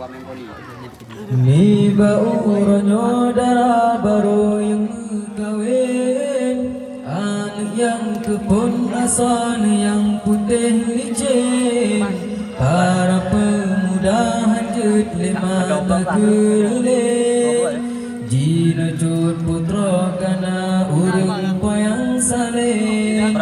Ni bauronyo darah baru yang kawin, anak yang kebun asal yang putih licin. Para pemuda hanjut lima tak kerelin, jina cut putra kana urung poyang salin.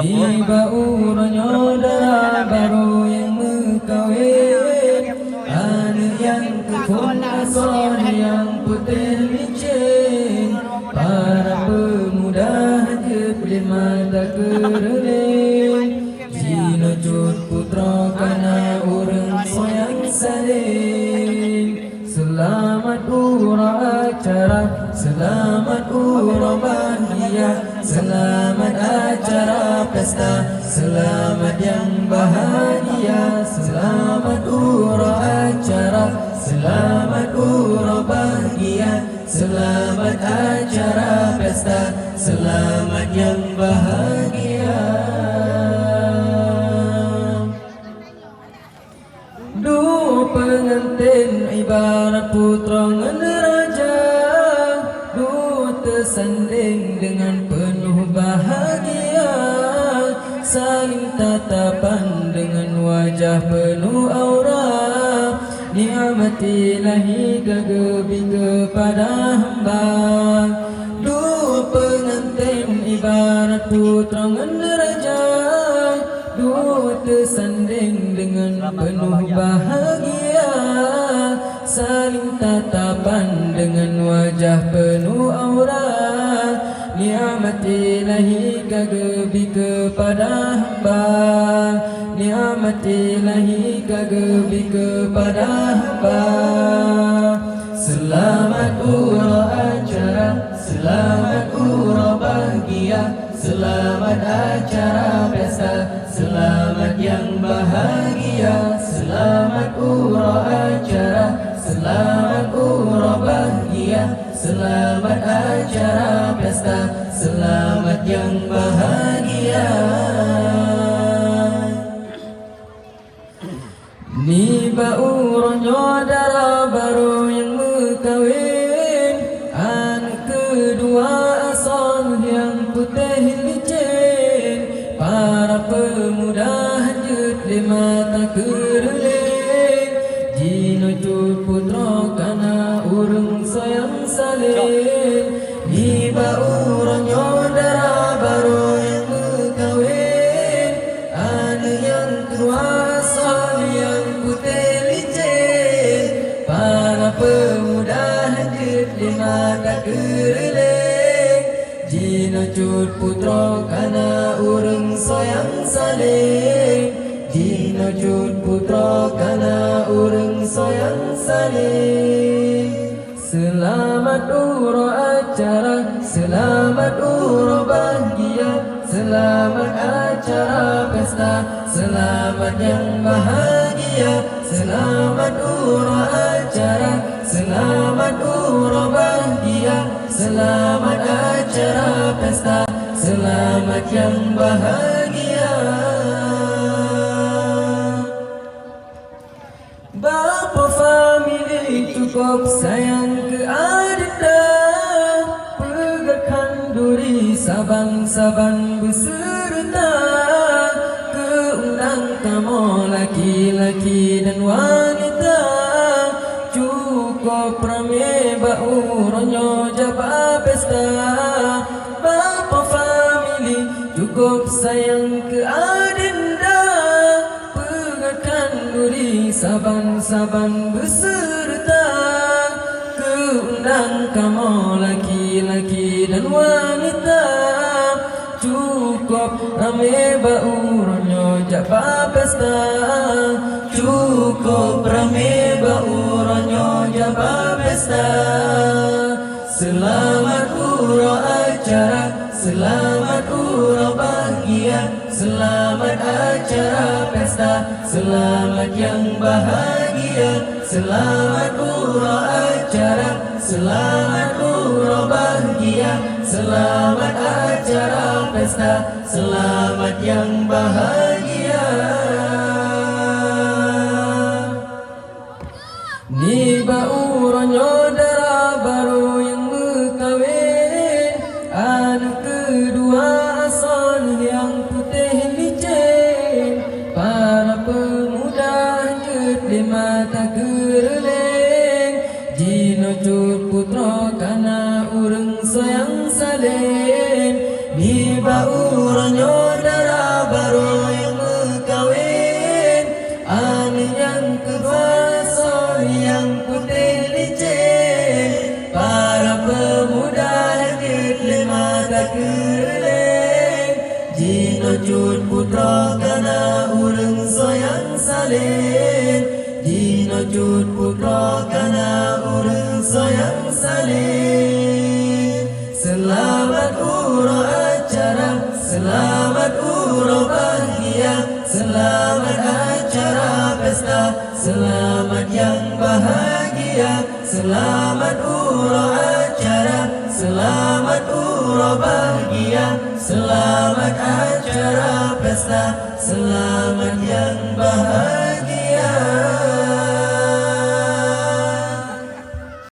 Ni bauronyo darah baru yang kawin, anak yang kebun asal yang putih licin. Para pemuda hanjut lima tak kerelin, jina cut putra kana urang sayang salin. Selamat urang acara, selamat urang bahagia, selamat acara pesta, selamat yang bahagia. Selamat urang acara, selamat urang bahagia, selamat acara pesta, selamat yang bahagia. Du pengantin ibarat putra ngan raja, du tersanding dengan penuh bahagia, saling tatapan dengan wajah penuh aura. Ni'mati ilahi gagebi kepada hamba. Du pengantin ibarat putra ngan raja, du tersanding dengan penuh bahagia, saling tatapan dengan wajah penuh aura. Ni'mati ilahi gagebi kepada hamba, ni'mati ilahi gagebi kepada hamba. Selamat urang acara, selamat urang bahagia, selamat acara pesta, selamat yang bahagia. Selamat urang acara, selamat urang bahagia, selamat acara pesta, selamat yang bahagia. Ni bauronyo darah baru yang kawin, anak kedua asal yang putih licin. Para pemuda hanjut lima tak kerelin, jino cut putra kana urung sayang salin. Ni bauronyo darah baru yang kawin, anak yang kedua asal yang putih licin. Para pemuda hanjut lima tak kerelin, jina cut putra kana urang sayang salin. Jina cut putra kana urang sayang salin. Selamat urang acara, selamat urang bahagia, selamat acara pesta, selamat yang bahagia. Selamat urang acara, selamat urang bahagia, selamat acara pesta, selamat yang bahagia. Bapa family cukup sayang ke adinda, pegakan duri saban-saban beserta, keundang kamu laki-laki dan wanita. Cukup rame bauronyo jaba pesta, bapa family cukup sayang ke adinda, pegakan duri saban-saban beserta, keundang kamu laki-laki dan wanita. Cukup rame bauronyo jaba pesta, cukup rame bauronyo jaba pesta. Selamat urang acara, selamat urang bahagia, selamat acara pesta, selamat yang bahagia. Selamat urang acara, selamat urang bahagia, selamat acara pesta, selamat yang bahagia. Ni bauronyo darah baru yang berkahwin, anak kedua asal yang putih licin. Para pemuda hanjut di mata gereleng, jino cut putra kana urang sayang salin. Ni bauronyo darah baru yang berkahwin, anak yang kedua yang putih licin. Para pemuda hadir lima tak kereleng, jino cut putra kana urang sayang salin. Jino cut putra kana urang sayang salin. Selamat uro acara, selamat uro bahagia, selamat acara pesta, selamat yang bahagia. Selamat uro acara, selamat uro bahagia, selamat acara pesta, selamat yang bahagia.